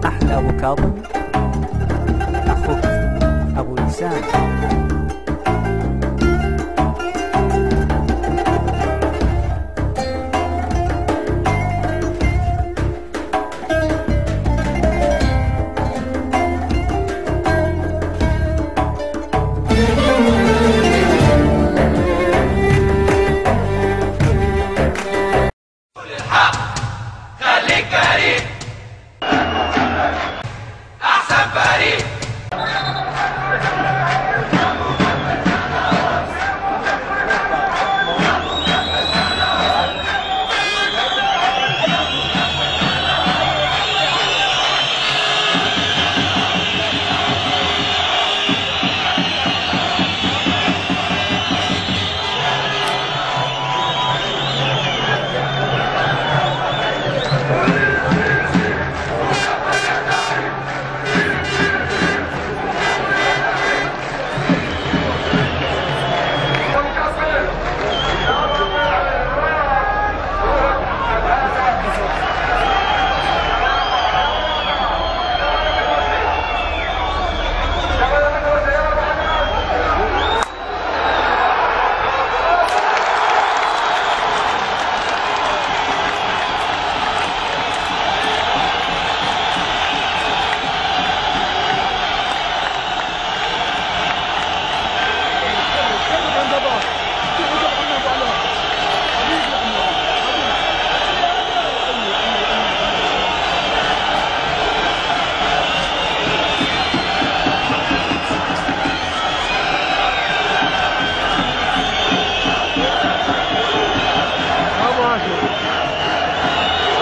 أحلى أبو كاظم، أخوك أبو لسان.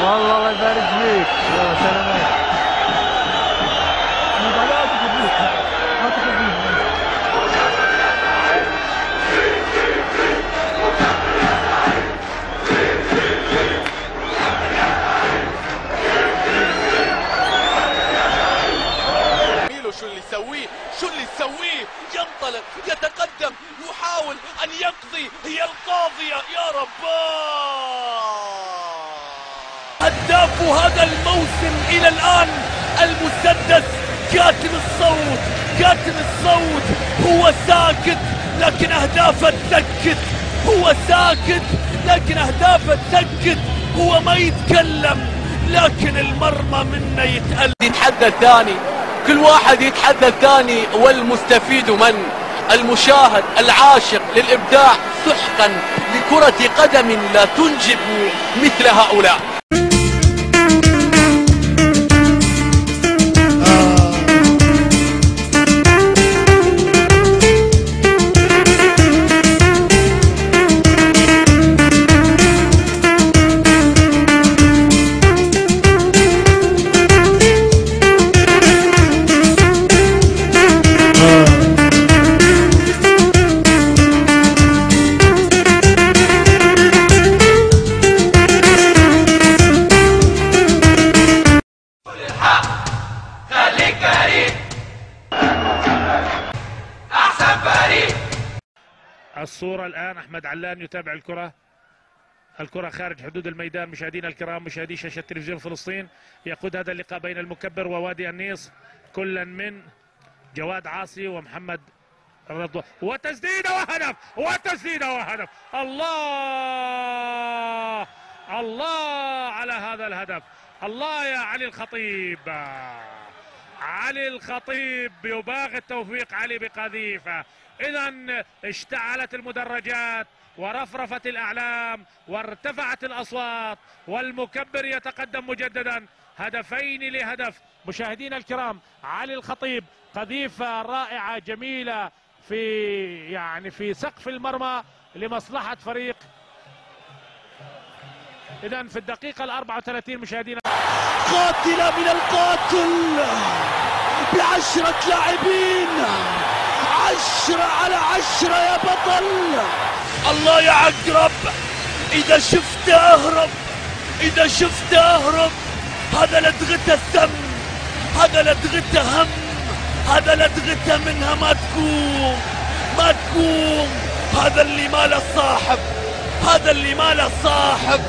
والله الله يبارك فيك. يلا سلامات. شو اللي يسويه؟ شو اللي يسويه؟ ينطلق، يتقدم، يحاول أن يقضي، هي القاضية يا رباه. هداف هذا الموسم إلى الآن المسدس، كاتم الصوت، كاتم الصوت. هو ساكت لكن أهدافه تسكت، هو ساكت لكن أهدافه تسكت، هو ما يتكلم لكن المرمى منه يتألم. يتحدى الثاني، كل واحد يتحدى الثاني، والمستفيد من؟ المشاهد العاشق للإبداع، سحقا لكرة قدم لا تنجب مثل هؤلاء. الصورة الآن أحمد علان يتابع الكرة خارج حدود الميدان. مشاهدينا الكرام، مشاهدي شاشة تلفزيون فلسطين، يقود هذا اللقاء بين المكبر ووادي النيص، كلا من جواد عاصي ومحمد رضوان. وتسديدة وهدف، وتسديدة وهدف. الله الله على هذا الهدف، الله يا علي الخطيب. علي الخطيب يباغي التوفيق علي بقذيفة. إذا اشتعلت المدرجات ورفرفت الأعلام وارتفعت الأصوات، والمكبر يتقدم مجددا هدفين لهدف. مشاهدينا الكرام، علي الخطيب قذيفة رائعة جميلة في سقف المرمى لمصلحة فريق. إذا في الدقيقة 34 مشاهدينا، قاتلة من القاتل ب10 لاعبين، 10 على 10 يا بطل. الله يا عقرب، إذا شفت أهرب، إذا شفت أهرب. هذا لدغته السم، هذا لدغته هم، هذا لدغته منها ما تقوم، ما تقوم. هذا اللي ما له صاحب، هذا اللي ما له صاحب.